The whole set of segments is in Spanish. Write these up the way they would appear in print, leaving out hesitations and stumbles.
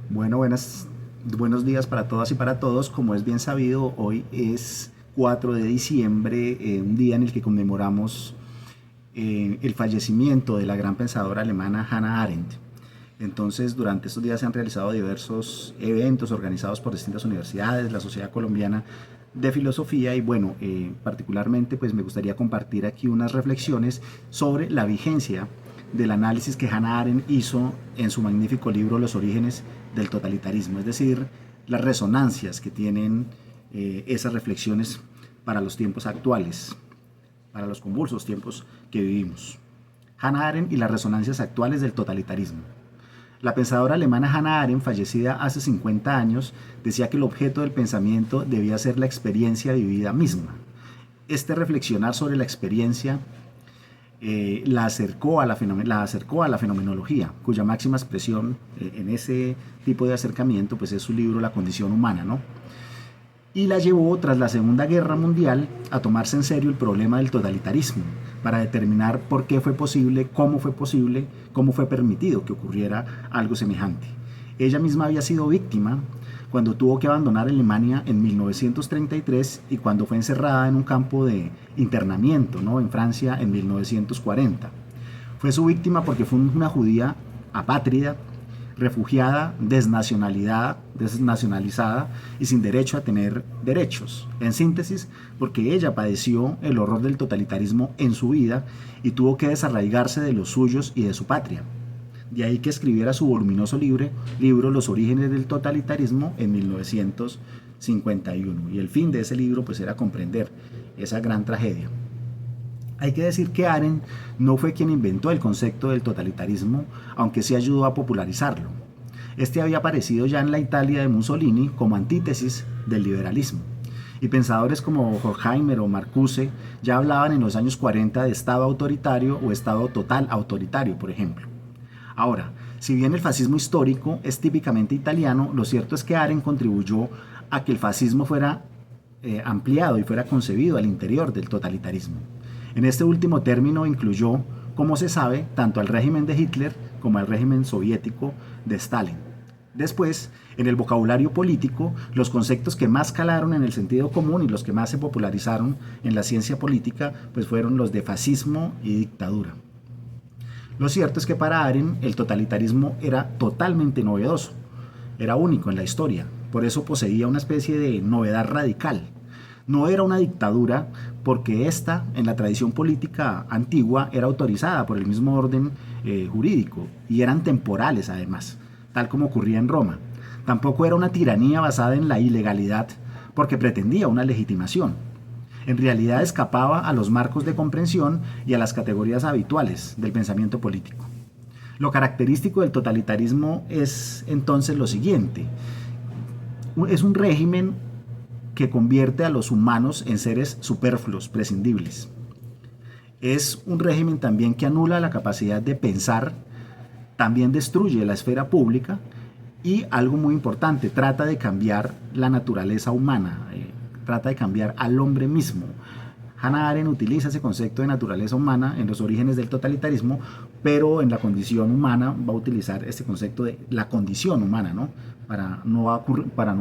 Bueno, buenos días para todas y para todos. Como es bien sabido, hoy es 4 de diciembre, un día en el que conmemoramos el fallecimiento de la gran pensadora alemana Hannah Arendt. Entonces, durante estos días se han realizado diversos eventos organizados por distintas universidades, la Sociedad Colombiana de Filosofía y bueno, particularmente pues me gustaría compartir aquí unas reflexiones sobre la vigencia del análisis que Hannah Arendt hizo en su magnífico libro Los orígenes del totalitarismo, es decir, las resonancias que tienen esas reflexiones para los tiempos actuales, para los convulsos tiempos que vivimos. Hannah Arendt y las resonancias actuales del totalitarismo. La pensadora alemana Hannah Arendt, fallecida hace 50 años, decía que el objeto del pensamiento debía ser la experiencia vivida misma. Este reflexionar sobre la experiencia la acercó a la fenomenología, cuya máxima expresión en ese tipo de acercamiento pues es su libro La condición humana, ¿no? Y la llevó tras la Segunda Guerra Mundial a tomarse en serio el problema del totalitarismo, para determinar por qué fue posible, cómo fue permitido que ocurriera algo semejante. Ella misma había sido víctima cuando tuvo que abandonar Alemania en 1933 y cuando fue encerrada en un campo de internamiento, ¿no?, en Francia en 1940. Fue su víctima porque fue una judía apátrida, refugiada, desnacionalizada y sin derecho a tener derechos. En síntesis, porque ella padeció el horror del totalitarismo en su vida y tuvo que desarraigarse de los suyos y de su patria. De ahí que escribiera su voluminoso libro Los orígenes del totalitarismo en 1951. Y el fin de ese libro pues era comprender esa gran tragedia. Hay que decir que Arendt no fue quien inventó el concepto del totalitarismo, aunque sí ayudó a popularizarlo. Este había aparecido ya en la Italia de Mussolini como antítesis del liberalismo. Y pensadores como Horkheimer o Marcuse ya hablaban en los años 40 de Estado autoritario o Estado total autoritario, por ejemplo. Ahora, si bien el fascismo histórico es típicamente italiano, lo cierto es que Arendt contribuyó a que el fascismo fuera ampliado y fuera concebido al interior del totalitarismo. En este último término incluyó, como se sabe, tanto al régimen de Hitler como al régimen soviético de Stalin. Después, en el vocabulario político, los conceptos que más calaron en el sentido común y los que más se popularizaron en la ciencia política, pues fueron los de fascismo y dictadura. Lo cierto es que para Arendt el totalitarismo era totalmente novedoso, era único en la historia, por eso poseía una especie de novedad radical. No era una dictadura porque esta, en la tradición política antigua, era autorizada por el mismo orden jurídico y eran temporales además, tal como ocurría en Roma. Tampoco era una tiranía basada en la ilegalidad porque pretendía una legitimación. En realidad escapaba a los marcos de comprensión y a las categorías habituales del pensamiento político. Lo característico del totalitarismo es entonces lo siguiente: es un régimen que convierte a los humanos en seres superfluos, prescindibles. Es un régimen también que anula la capacidad de pensar, también destruye la esfera pública y, algo muy importante, trata de cambiar la naturaleza humana, trata de cambiar al hombre mismo. Hannah Arendt utiliza ese concepto de naturaleza humana en Los orígenes del totalitarismo, pero en La condición humana va a utilizar este concepto de la condición humana, ¿no? Para no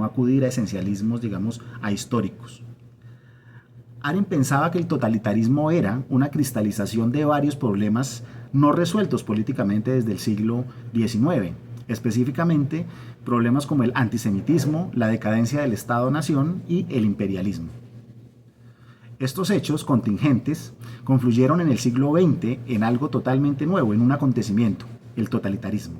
acudir a esencialismos, digamos, ahistóricos. Arendt pensaba que el totalitarismo era una cristalización de varios problemas no resueltos políticamente desde el siglo XIX, específicamente problemas como el antisemitismo, la decadencia del Estado-nación y el imperialismo. Estos hechos contingentes confluyeron en el siglo XX en algo totalmente nuevo, en un acontecimiento, el totalitarismo.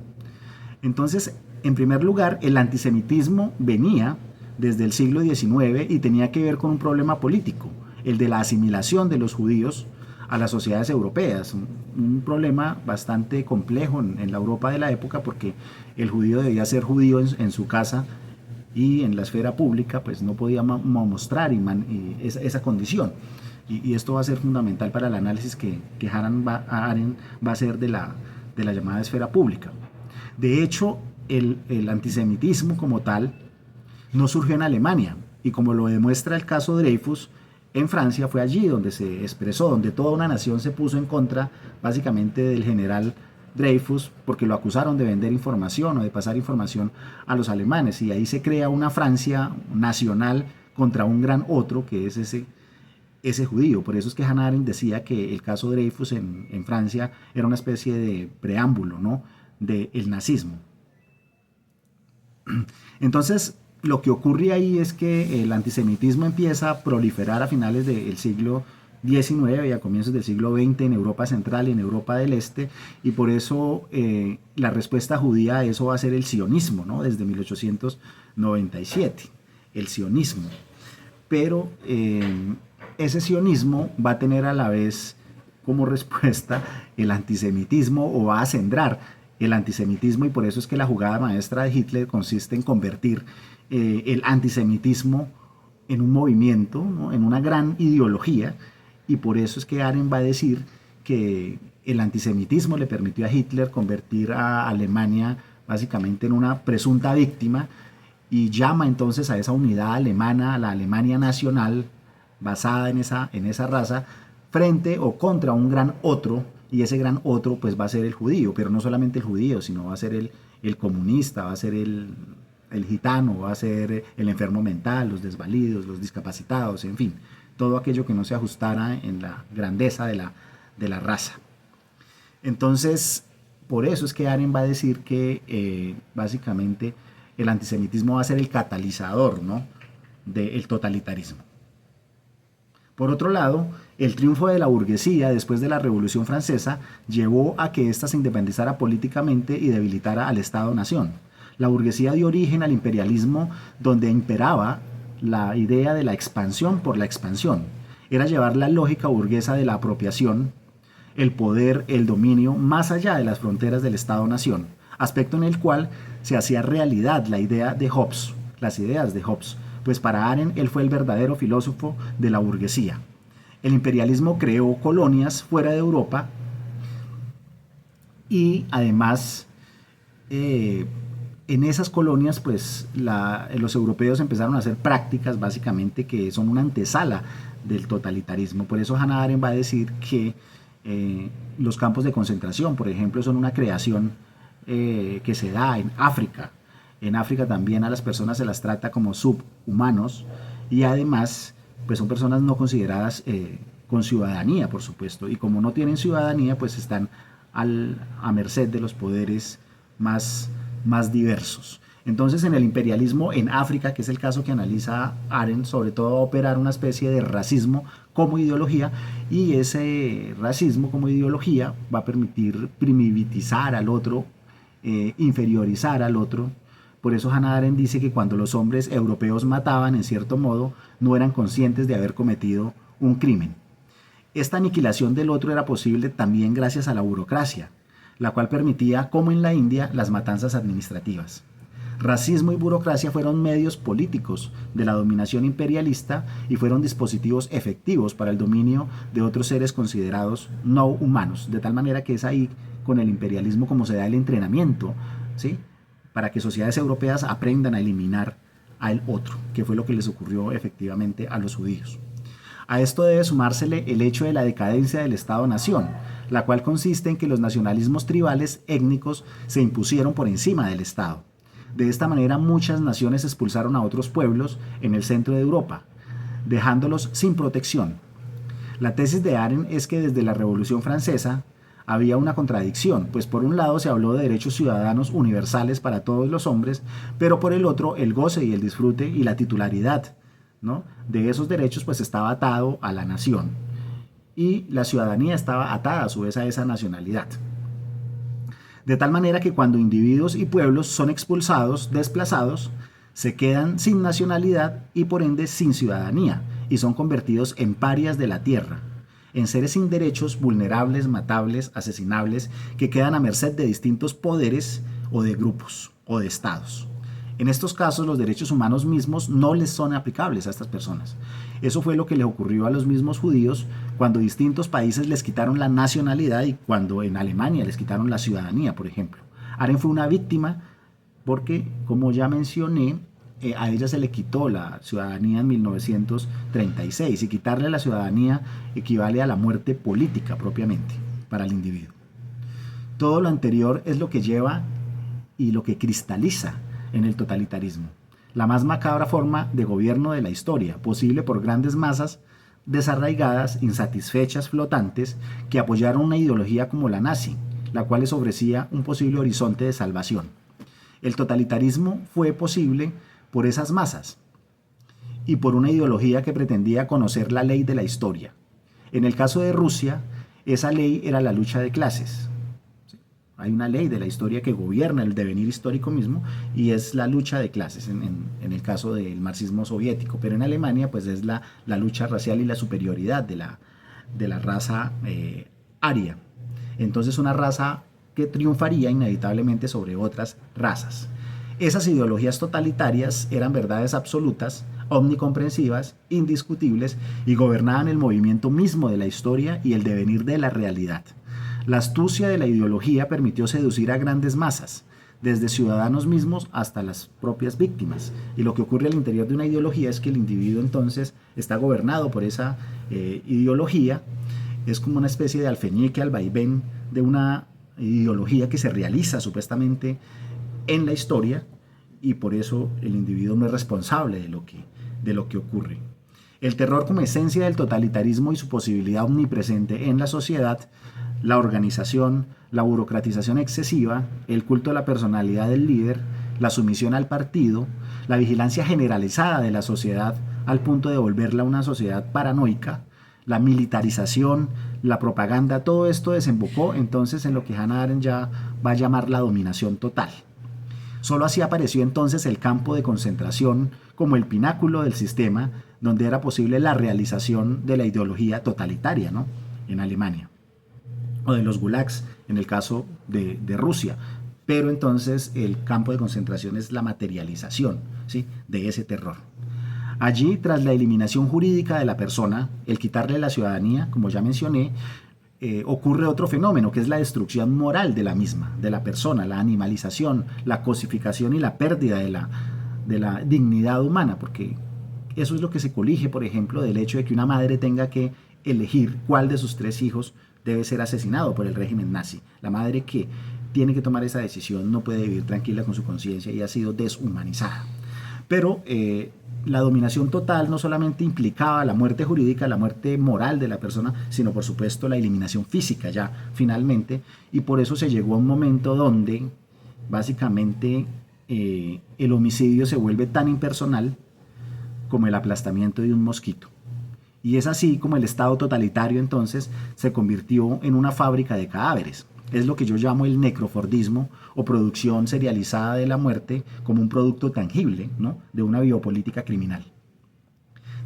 Entonces, en primer lugar, el antisemitismo venía desde el siglo XIX y tenía que ver con un problema político, el de la asimilación de los judíos a las sociedades europeas, un problema bastante complejo en la Europa de la época, porque el judío debía ser judío en su casa y en la esfera pública pues no podía mostrar esa condición. Y esto va a ser fundamental para el análisis que Arendt va a hacer de la llamada esfera pública. De hecho, el antisemitismo como tal no surgió en Alemania, y como lo demuestra el caso Dreyfus, en Francia fue allí donde se expresó, donde toda una nación se puso en contra básicamente del general Dreyfus porque lo acusaron de vender información o de pasar información a los alemanes, y ahí se crea una Francia nacional contra un gran otro que es ese judío. Por eso es que Hannah Arendt decía que el caso Dreyfus en Francia era una especie de preámbulo, ¿no?, del nazismo. Entonces, lo que ocurre ahí es que el antisemitismo empieza a proliferar a finales del siglo XIX y a comienzos del siglo XX en Europa Central y en Europa del Este, y por eso la respuesta judía a eso va a ser el sionismo, ¿no?, desde 1897, el sionismo. Pero ese sionismo va a tener a la vez como respuesta el antisemitismo, o va a acendrar el antisemitismo, y por eso es que la jugada maestra de Hitler consiste en convertir el antisemitismo en un movimiento, ¿no?, en una gran ideología, y por eso es que Arendt va a decir que el antisemitismo le permitió a Hitler convertir a Alemania básicamente en una presunta víctima, y llama entonces a esa unidad alemana, a la Alemania nacional, basada en esa raza, frente o contra un gran otro, y ese gran otro pues va a ser el judío, pero no solamente el judío, sino va a ser el comunista, va a ser el gitano, va a ser el enfermo mental, los desvalidos, los discapacitados, en fin, todo aquello que no se ajustara en la grandeza de la raza. Entonces, por eso es que Arendt va a decir que básicamente el antisemitismo va a ser el catalizador, ¿no?, del totalitarismo. Por otro lado, el triunfo de la burguesía después de la Revolución Francesa llevó a que ésta se independizara políticamente y debilitara al Estado-nación. La burguesía dio origen al imperialismo, donde imperaba la idea de la expansión por la expansión. Era llevar la lógica burguesa de la apropiación, el poder, el dominio, más allá de las fronteras del Estado-nación, aspecto en el cual se hacía realidad la idea de Hobbes, las ideas de Hobbes, pues para Arendt él fue el verdadero filósofo de la burguesía. El imperialismo creó colonias fuera de Europa, y además en esas colonias pues los europeos empezaron a hacer prácticas básicamente que son una antesala del totalitarismo. Por eso Hannah Arendt va a decir que los campos de concentración, por ejemplo, son una creación que se da en África. En África también a las personas se las trata como subhumanos, y además pues son personas no consideradas con ciudadanía, por supuesto, y como no tienen ciudadanía pues están a merced de los poderes más diversos. Entonces, en el imperialismo en África, que es el caso que analiza Arendt, sobre todo va a operar una especie de racismo como ideología, y ese racismo como ideología va a permitir primitivizar al otro, inferiorizar al otro. Por eso Hannah Arendt dice que cuando los hombres europeos mataban, en cierto modo, no eran conscientes de haber cometido un crimen. Esta aniquilación del otro era posible también gracias a la burocracia, la cual permitía, como en la India, las matanzas administrativas. Racismo y burocracia fueron medios políticos de la dominación imperialista y fueron dispositivos efectivos para el dominio de otros seres considerados no humanos, de tal manera que es ahí con el imperialismo como se da el entrenamiento, ¿sí?, para que sociedades europeas aprendan a eliminar al otro, que fue lo que les ocurrió efectivamente a los judíos. A esto debe sumársele el hecho de la decadencia del Estado-nación, la cual consiste en que los nacionalismos tribales étnicos se impusieron por encima del Estado. De esta manera muchas naciones expulsaron a otros pueblos en el centro de Europa, dejándolos sin protección. La tesis de Arendt es que desde la Revolución Francesa había una contradicción, pues por un lado se habló de derechos ciudadanos universales para todos los hombres, pero por el otro el goce y el disfrute y la titularidad, ¿no?, de esos derechos pues estaba atado a la nación, y la ciudadanía estaba atada a su vez a esa nacionalidad. De tal manera que cuando individuos y pueblos son expulsados, desplazados, se quedan sin nacionalidad y por ende sin ciudadanía, y son convertidos en parias de la tierra, en seres sin derechos, vulnerables, matables, asesinables, que quedan a merced de distintos poderes o de grupos o de estados. En estos casos los derechos humanos mismos no les son aplicables a estas personas. Eso fue lo que le ocurrió a los mismos judíos cuando distintos países les quitaron la nacionalidad y cuando en Alemania les quitaron la ciudadanía, por ejemplo. Arendt fue una víctima porque, como ya mencioné, a ella se le quitó la ciudadanía en 1936, y quitarle la ciudadanía equivale a la muerte política propiamente para el individuo. Todo lo anterior es lo que lleva y lo que cristaliza en el totalitarismo, la más macabra forma de gobierno de la historia, posible por grandes masas desarraigadas, insatisfechas, flotantes, que apoyaron una ideología como la nazi, la cual les ofrecía un posible horizonte de salvación. El totalitarismo fue posible por esas masas y por una ideología que pretendía conocer la ley de la historia. En el caso de Rusia, esa ley era la lucha de clases. Hay una ley de la historia que gobierna el devenir histórico mismo y es la lucha de clases en el caso del marxismo soviético, pero en Alemania pues es la lucha racial y la superioridad de la raza aria. Entonces una raza que triunfaría inevitablemente sobre otras razas. Esas ideologías totalitarias eran verdades absolutas, omnicomprensivas, indiscutibles y gobernaban el movimiento mismo de la historia y el devenir de la realidad. La astucia de la ideología permitió seducir a grandes masas, desde ciudadanos mismos hasta las propias víctimas. Y lo que ocurre al interior de una ideología es que el individuo entonces está gobernado por esa ideología, es como una especie de alfeñique al vaivén de una ideología que se realiza supuestamente en la historia y por eso el individuo no es responsable de lo que ocurre. El terror como esencia del totalitarismo y su posibilidad omnipresente en la sociedad, la organización, la burocratización excesiva, el culto a la personalidad del líder, la sumisión al partido, la vigilancia generalizada de la sociedad al punto de volverla una sociedad paranoica, la militarización, la propaganda, todo esto desembocó entonces en lo que Hannah Arendt ya va a llamar la dominación total. Solo así apareció entonces el campo de concentración como el pináculo del sistema donde era posible la realización de la ideología totalitaria, ¿no? En Alemania, o de los gulags en el caso de Rusia. Pero entonces el campo de concentración es la materialización, ¿sí?, de ese terror. Allí, tras la eliminación jurídica de la persona, el quitarle la ciudadanía, como ya mencioné, ocurre otro fenómeno que es la destrucción moral de la misma, de la persona, la animalización, la cosificación y la pérdida de la dignidad humana, porque eso es lo que se colige, por ejemplo, del hecho de que una madre tenga que elegir cuál de sus 3 hijos debe ser asesinado por el régimen nazi. La madre que tiene que tomar esa decisión no puede vivir tranquila con su conciencia y ha sido deshumanizada. Pero la dominación total no solamente implicaba la muerte jurídica, la muerte moral de la persona, sino por supuesto la eliminación física ya finalmente, y por eso se llegó a un momento donde básicamente el homicidio se vuelve tan impersonal como el aplastamiento de un mosquito. Y es así como el Estado totalitario entonces se convirtió en una fábrica de cadáveres. Es lo que yo llamo el necrofordismo o producción serializada de la muerte como un producto tangible, ¿no?, de una biopolítica criminal.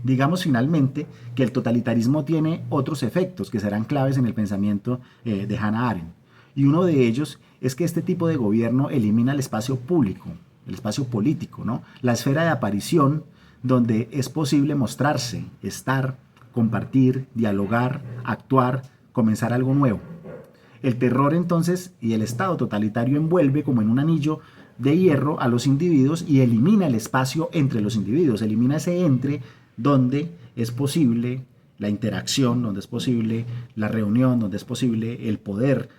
Digamos finalmente que el totalitarismo tiene otros efectos que serán claves en el pensamiento de Hannah Arendt. Y uno de ellos es que este tipo de gobierno elimina el espacio público, el espacio político, ¿no?, la esfera de aparición donde es posible mostrarse, estar, compartir, dialogar, actuar, comenzar algo nuevo. El terror entonces y el Estado totalitario envuelve como en un anillo de hierro a los individuos y elimina el espacio entre los individuos, elimina ese entre donde es posible la interacción, donde es posible la reunión, donde es posible el poder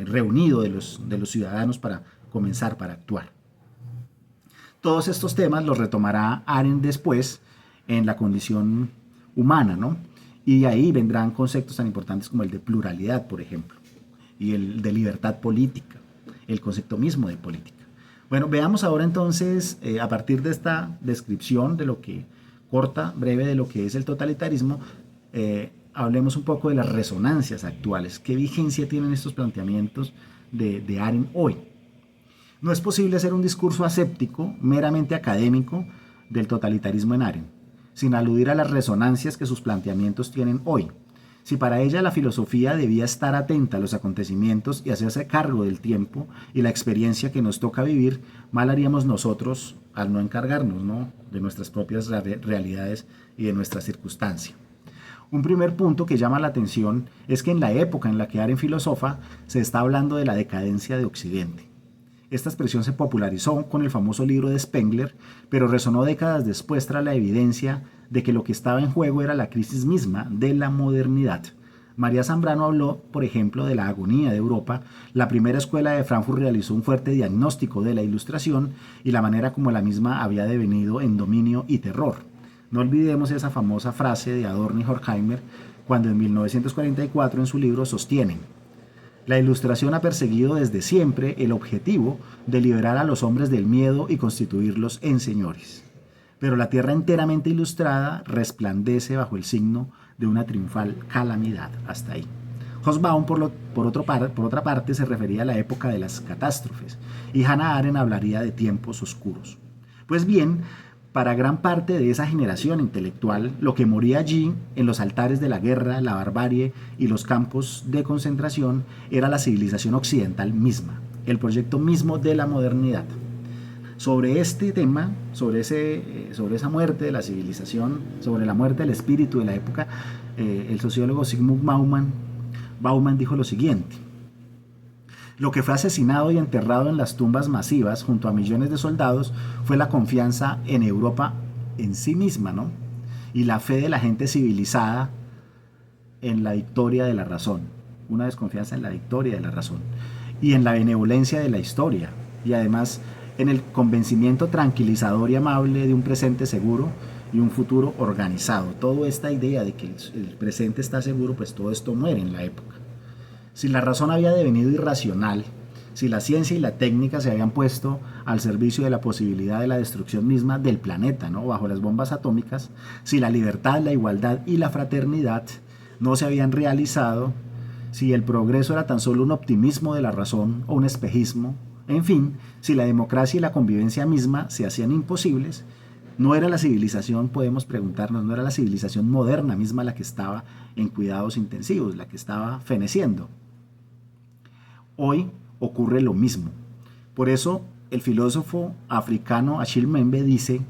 reunido de los ciudadanos para comenzar, para actuar. Todos estos temas los retomará Arendt después en La condición humana, ¿no? Y de ahí vendrán conceptos tan importantes como el de pluralidad, por ejemplo, y el de libertad política, el concepto mismo de política. Bueno, veamos ahora entonces, a partir de esta descripción de lo que corta, breve, de lo que es el totalitarismo, hablemos un poco de las resonancias actuales. ¿Qué vigencia tienen estos planteamientos de Arendt hoy? No es posible hacer un discurso aséptico, meramente académico, del totalitarismo en Arendt, sin aludir a las resonancias que sus planteamientos tienen hoy. Si para ella la filosofía debía estar atenta a los acontecimientos y hacerse cargo del tiempo y la experiencia que nos toca vivir, mal haríamos nosotros al no encargarnos, ¿no?, de nuestras propias realidades y de nuestra circunstancia. Un primer punto que llama la atención es que en la época en la que Arendt filosofa se está hablando de la decadencia de Occidente. Esta expresión se popularizó con el famoso libro de Spengler, pero resonó décadas después tras la evidencia de que lo que estaba en juego era la crisis misma de la modernidad. María Zambrano habló, por ejemplo, de la agonía de Europa. La primera escuela de Frankfurt realizó un fuerte diagnóstico de la Ilustración y la manera como la misma había devenido en dominio y terror. No olvidemos esa famosa frase de Adorno y Horkheimer cuando en 1944 en su libro sostienen: la Ilustración ha perseguido desde siempre el objetivo de liberar a los hombres del miedo y constituirlos en señores. Pero la tierra enteramente ilustrada resplandece bajo el signo de una triunfal calamidad. Hasta ahí. Hobsbawm, por otra parte, se refería a la época de las catástrofes, y Hannah Arendt hablaría de tiempos oscuros. Pues bien, para gran parte de esa generación intelectual, lo que moría allí, en los altares de la guerra, la barbarie y los campos de concentración, era la civilización occidental misma, el proyecto mismo de la modernidad. Sobre este tema, sobre esa muerte de la civilización, sobre la muerte del espíritu de la época, el sociólogo Zygmunt Bauman dijo lo siguiente: lo que fue asesinado y enterrado en las tumbas masivas junto a millones de soldados fue la confianza en Europa en sí misma, ¿no? Y la fe de la gente civilizada en la victoria de la razón, una desconfianza en la victoria de la razón y en la benevolencia de la historia, y además en el convencimiento tranquilizador y amable de un presente seguro y un futuro organizado. Toda esta idea de que el presente está seguro, pues todo esto muere en la época. Si la razón había devenido irracional, si la ciencia y la técnica se habían puesto al servicio de la posibilidad de la destrucción misma del planeta, ¿no?, bajo las bombas atómicas, si la libertad, la igualdad y la fraternidad no se habían realizado, si el progreso era tan solo un optimismo de la razón o un espejismo, en fin, si la democracia y la convivencia misma se hacían imposibles, no era la civilización, podemos preguntarnos, no era la civilización moderna misma la que estaba en cuidados intensivos, la que estaba feneciendo. Hoy ocurre lo mismo. Por eso el filósofo africano Achille Mbembe dice: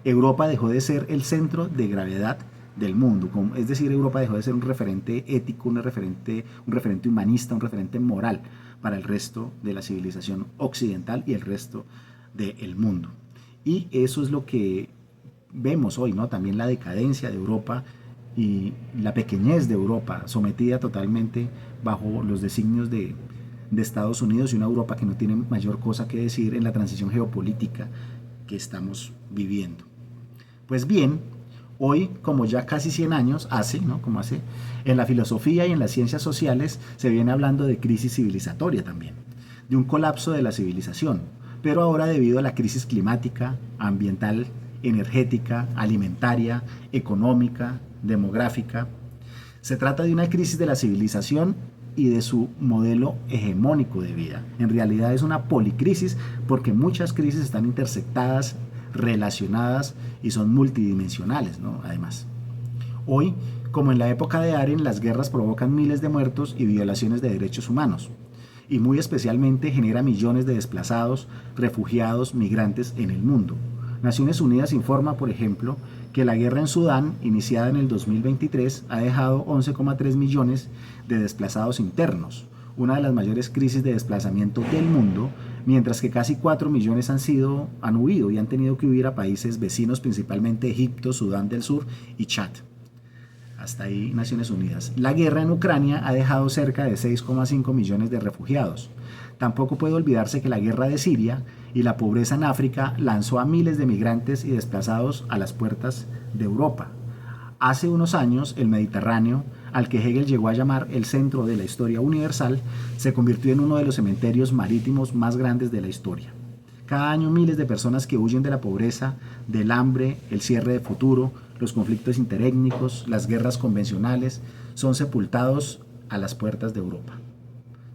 Europa dejó de ser el centro de gravedad del mundo, es decir, Europa dejó de ser un referente ético, un referente humanista, un referente moral para el resto de la civilización occidental y el resto del mundo. Y eso es lo que vemos hoy, ¿no? También la decadencia de Europa y la pequeñez de Europa, sometida totalmente bajo los designios de Estados Unidos, y una Europa que no tiene mayor cosa que decir en la transición geopolítica que estamos viviendo. Pues bien, hoy, como ya casi 100 años hace, ¿no?, en la filosofía y en las ciencias sociales se viene hablando de crisis civilizatoria también, de un colapso de la civilización, pero ahora debido a la crisis climática, ambiental, energética, alimentaria, económica, demográfica. Se trata de una crisis de la civilización y de su modelo hegemónico de vida. En realidad es una policrisis porque muchas crisis están intersectadas, relacionadas y son multidimensionales, ¿no?, además. Hoy, como en la época de Arendt, las guerras provocan miles de muertos y violaciones de derechos humanos, y muy especialmente genera millones de desplazados, refugiados, migrantes en el mundo. Naciones Unidas informa, por ejemplo, que la guerra en Sudán, iniciada en el 2023, ha dejado 11,3 millones de desplazados internos, una de las mayores crisis de desplazamiento del mundo, mientras que casi 4 millones han huido y han tenido que huir a países vecinos, principalmente Egipto, Sudán del Sur y Chad. Hasta ahí Naciones Unidas. La guerra en Ucrania ha dejado cerca de 6,5 millones de refugiados. Tampoco puede olvidarse que la guerra de Siria y la pobreza en África lanzó a miles de migrantes y desplazados a las puertas de Europa. Hace unos años, el Mediterráneo, al que Hegel llegó a llamar el centro de la historia universal, se convirtió en uno de los cementerios marítimos más grandes de la historia. Cada año miles de personas que huyen de la pobreza, del hambre, el cierre de futuro, los conflictos interétnicos, las guerras convencionales, son sepultados a las puertas de Europa.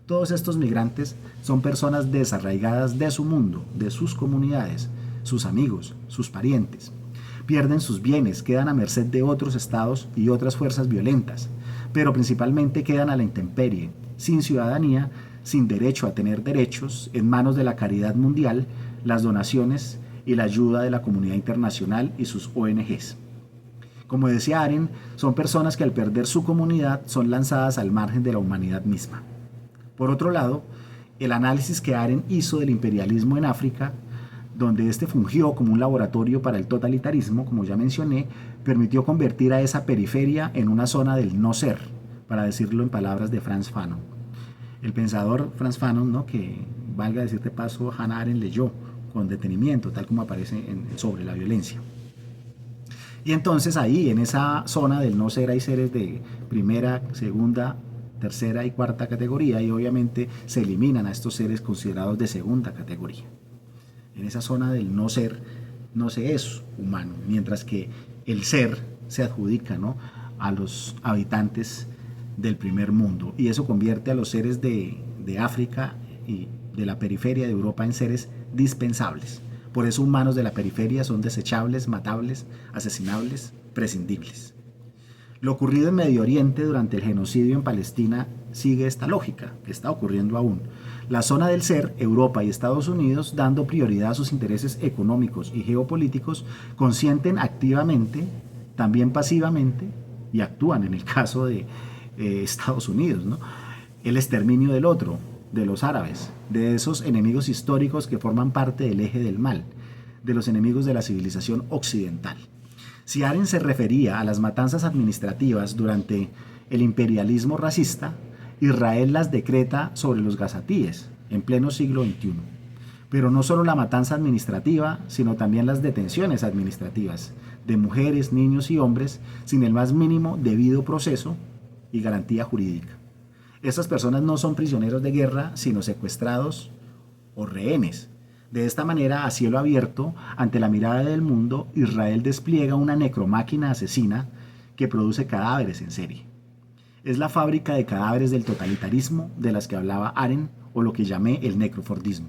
Todos estos migrantes son personas desarraigadas de su mundo, de sus comunidades, sus amigos, sus parientes. Pierden sus bienes, quedan a merced de otros estados y otras fuerzas violentas, pero principalmente quedan a la intemperie, sin ciudadanía, sin derecho a tener derechos, en manos de la caridad mundial, las donaciones y la ayuda de la comunidad internacional y sus ONGs. Como decía Arendt, son personas que al perder su comunidad son lanzadas al margen de la humanidad misma. Por otro lado, el análisis que Arendt hizo del imperialismo en África, donde este fungió como un laboratorio para el totalitarismo, como ya mencioné, permitió convertir a esa periferia en una zona del no ser, para decirlo en palabras de Frantz Fanon. El pensador Frantz Fanon, ¿no?, que valga decirte paso, Hannah Arendt leyó con detenimiento, tal como aparece sobre la violencia. Y entonces ahí, en esa zona del no ser, hay seres de primera, segunda, tercera y cuarta categoría, y obviamente se eliminan a estos seres considerados de segunda categoría. En esa zona del no ser, no se es humano, mientras que el ser se adjudica, ¿no?, a los habitantes del primer mundo, y eso convierte a los seres de África y de la periferia de Europa en seres dispensables. Por eso humanos de la periferia son desechables, matables, asesinables, prescindibles. Lo ocurrido en Medio Oriente durante el genocidio en Palestina sigue esta lógica, que está ocurriendo aún. La zona del ser, Europa y Estados Unidos, dando prioridad a sus intereses económicos y geopolíticos, consienten activamente, también pasivamente, y actúan en el caso de Estados Unidos, ¿no?, el exterminio del otro, de los árabes, de esos enemigos históricos que forman parte del eje del mal, de los enemigos de la civilización occidental. Si Arendt se refería a las matanzas administrativas durante el imperialismo racista, Israel las decreta sobre los gazatíes en pleno siglo XXI. Pero no solo la matanza administrativa, sino también las detenciones administrativas de mujeres, niños y hombres sin el más mínimo debido proceso y garantía jurídica. Estas personas no son prisioneros de guerra, sino secuestrados o rehenes. De esta manera, a cielo abierto, ante la mirada del mundo, Israel despliega una necromáquina asesina que produce cadáveres en serie. Es la fábrica de cadáveres del totalitarismo de las que hablaba Arendt, o lo que llamé el necrofordismo,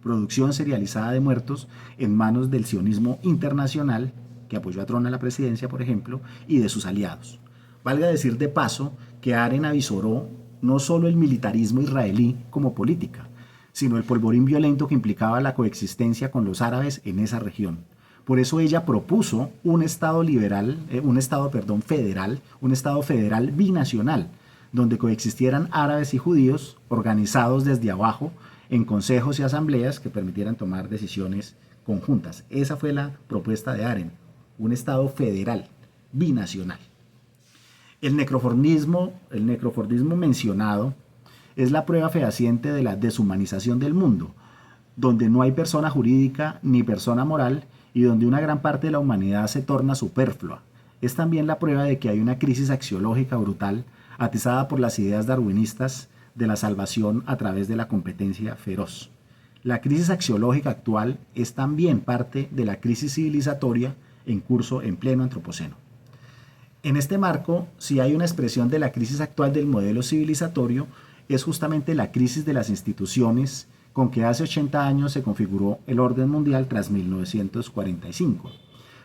producción serializada de muertos en manos del sionismo internacional, que apoyó a Trump a la presidencia, por ejemplo, y de sus aliados. Valga decir de paso que Arendt avisoró no solo el militarismo israelí como política, sino el polvorín violento que implicaba la coexistencia con los árabes en esa región. Por eso ella propuso un estado federal binacional, donde coexistieran árabes y judíos organizados desde abajo en consejos y asambleas que permitieran tomar decisiones conjuntas. Esa fue la propuesta de Arendt, un estado federal binacional. El necrofordismo mencionado es la prueba fehaciente de la deshumanización del mundo, donde no hay persona jurídica ni persona moral y donde una gran parte de la humanidad se torna superflua. Es también la prueba de que hay una crisis axiológica brutal atizada por las ideas darwinistas de la salvación a través de la competencia feroz. La crisis axiológica actual es también parte de la crisis civilizatoria en curso en pleno antropoceno. En este marco, si hay una expresión de la crisis actual del modelo civilizatorio, es justamente la crisis de las instituciones con que hace 80 años se configuró el orden mundial tras 1945.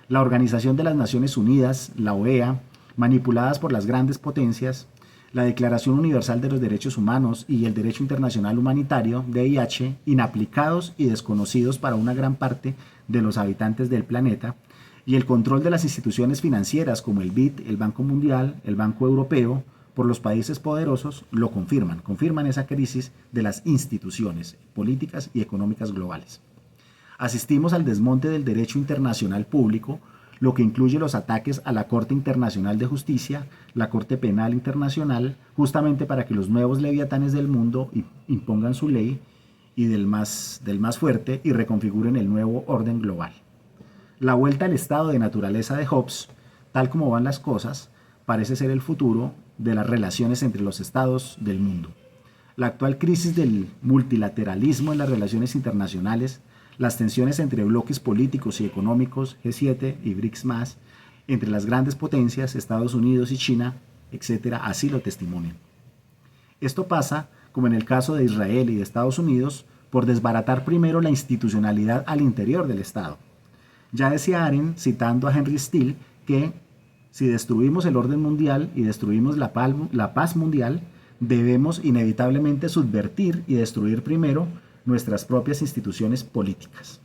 La Organización de las Naciones Unidas, la OEA, manipuladas por las grandes potencias, la Declaración Universal de los Derechos Humanos y el Derecho Internacional Humanitario, DIH, inaplicados y desconocidos para una gran parte de los habitantes del planeta, y el control de las instituciones financieras como el BID, el Banco Mundial, el Banco Europeo, por los países poderosos, lo confirman esa crisis de las instituciones políticas y económicas globales. Asistimos al desmonte del derecho internacional público, lo que incluye los ataques a la Corte Internacional de Justicia, la Corte Penal Internacional, justamente para que los nuevos leviatanes del mundo impongan su ley y del más fuerte y reconfiguren el nuevo orden global. La vuelta al estado de naturaleza de Hobbes, tal como van las cosas, parece ser el futuro de las relaciones entre los estados del mundo. La actual crisis del multilateralismo en las relaciones internacionales, las tensiones entre bloques políticos y económicos, G7 y BRICS+, entre las grandes potencias, Estados Unidos y China, etc., así lo testimonian. Esto pasa, como en el caso de Israel y de Estados Unidos, por desbaratar primero la institucionalidad al interior del Estado. Ya decía Arendt, citando a Henry Steele, que si destruimos el orden mundial y destruimos la paz mundial, debemos inevitablemente subvertir y destruir primero nuestras propias instituciones políticas.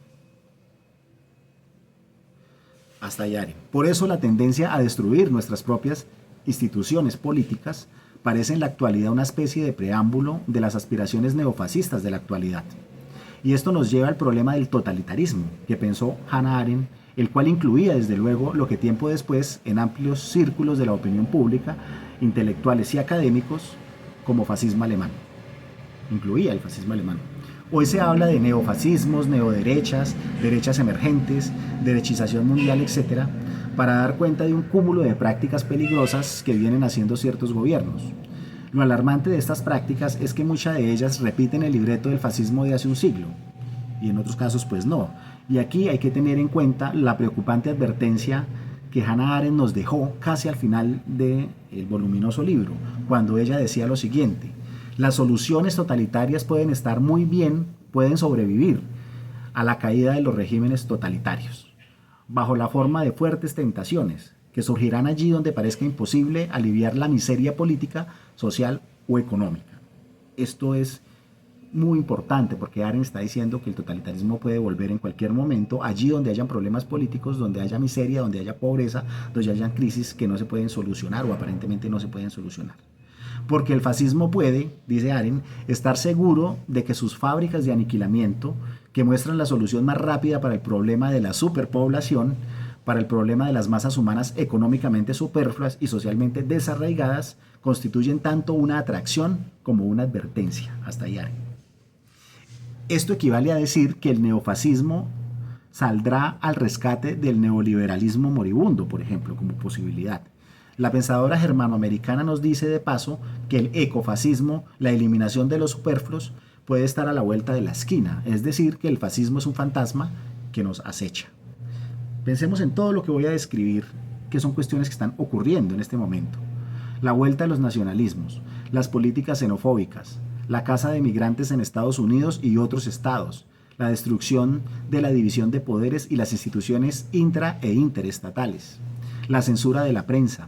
Hasta ahí Arendt. Por eso la tendencia a destruir nuestras propias instituciones políticas parece en la actualidad una especie de preámbulo de las aspiraciones neofascistas de la actualidad. Y esto nos lleva al problema del totalitarismo, que pensó Hannah Arendt el cual incluía desde luego lo que tiempo después en amplios círculos de la opinión pública, intelectuales y académicos, como fascismo alemán. Incluía el fascismo alemán. Hoy se habla de neofascismos, neoderechas, derechas emergentes, derechización mundial, etcétera, para dar cuenta de un cúmulo de prácticas peligrosas que vienen haciendo ciertos gobiernos. Lo alarmante de estas prácticas es que muchas de ellas repiten el libreto del fascismo de hace un siglo, y en otros casos pues no. Y aquí hay que tener en cuenta la preocupante advertencia que Hannah Arendt nos dejó casi al final del voluminoso libro, cuando ella decía lo siguiente: las soluciones totalitarias pueden estar muy bien, pueden sobrevivir a la caída de los regímenes totalitarios, bajo la forma de fuertes tentaciones, que surgirán allí donde parezca imposible aliviar la miseria política, social o económica. Esto es muy importante porque Arendt está diciendo que el totalitarismo puede volver en cualquier momento, allí donde hayan problemas políticos, donde haya miseria, donde haya pobreza, donde hayan crisis que no se pueden solucionar o aparentemente no se pueden solucionar. Porque el fascismo puede, dice Arendt, estar seguro de que sus fábricas de aniquilamiento, que muestran la solución más rápida para el problema de la superpoblación, para el problema de las masas humanas económicamente superfluas y socialmente desarraigadas, constituyen tanto una atracción como una advertencia. Hasta ahí Arendt. Esto equivale a decir que el neofascismo saldrá al rescate del neoliberalismo moribundo, por ejemplo, como posibilidad. La pensadora germanoamericana nos dice de paso que el ecofascismo, la eliminación de los superfluos, puede estar a la vuelta de la esquina, es decir, que el fascismo es un fantasma que nos acecha. Pensemos en todo lo que voy a describir, que son cuestiones que están ocurriendo en este momento. La vuelta de los nacionalismos, las políticas xenofóbicas, la caza de migrantes en Estados Unidos y otros estados, la destrucción de la división de poderes y las instituciones intra e interestatales, la censura de la prensa,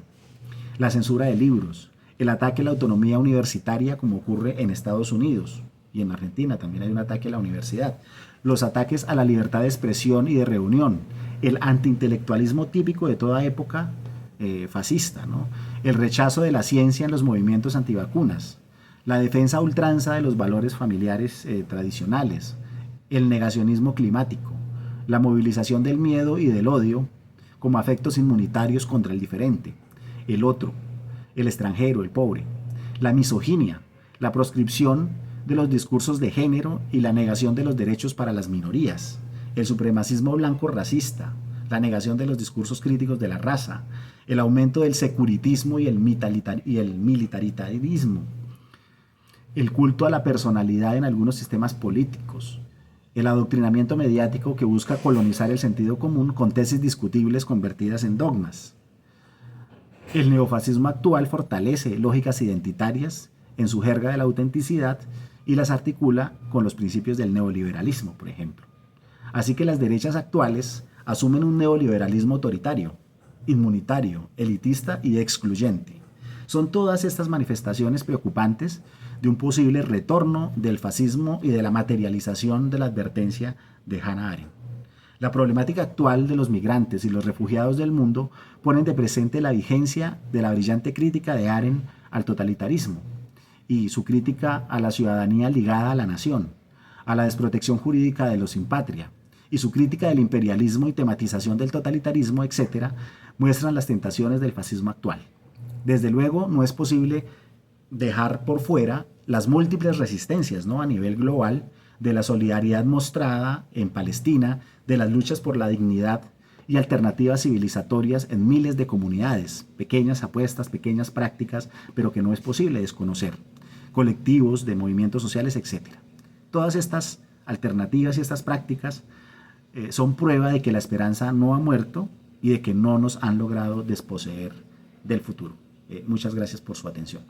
la censura de libros, el ataque a la autonomía universitaria como ocurre en Estados Unidos y en Argentina también hay un ataque a la universidad, los ataques a la libertad de expresión y de reunión, el antiintelectualismo típico de toda época fascista, ¿no? El rechazo de la ciencia en los movimientos antivacunas, la defensa a ultranza de los valores familiares tradicionales, el negacionismo climático, la movilización del miedo y del odio como afectos inmunitarios contra el diferente, el otro, el extranjero, el pobre, la misoginia, la proscripción de los discursos de género y la negación de los derechos para las minorías, el supremacismo blanco racista, la negación de los discursos críticos de la raza, el aumento del securitismo y el militarismo, el culto a la personalidad en algunos sistemas políticos, el adoctrinamiento mediático que busca colonizar el sentido común con tesis discutibles convertidas en dogmas. El neofascismo actual fortalece lógicas identitarias en su jerga de la autenticidad y las articula con los principios del neoliberalismo, por ejemplo. Así que las derechas actuales asumen un neoliberalismo autoritario, inmunitario, elitista y excluyente. Son todas estas manifestaciones preocupantes de un posible retorno del fascismo y de la materialización de la advertencia de Hannah Arendt. La problemática actual de los migrantes y los refugiados del mundo ponen de presente la vigencia de la brillante crítica de Arendt al totalitarismo y su crítica a la ciudadanía ligada a la nación, a la desprotección jurídica de los sin patria, y su crítica del imperialismo y tematización del totalitarismo, etc., muestran las tentaciones del fascismo actual. Desde luego, no es posible dejar por fuera las múltiples resistencias, ¿no?, a nivel global, de la solidaridad mostrada en Palestina, de las luchas por la dignidad y alternativas civilizatorias en miles de comunidades, pequeñas apuestas, pequeñas prácticas, pero que no es posible desconocer, colectivos de movimientos sociales, etc. Todas estas alternativas y estas prácticas son prueba de que la esperanza no ha muerto y de que no nos han logrado desposeer del futuro. Muchas gracias por su atención.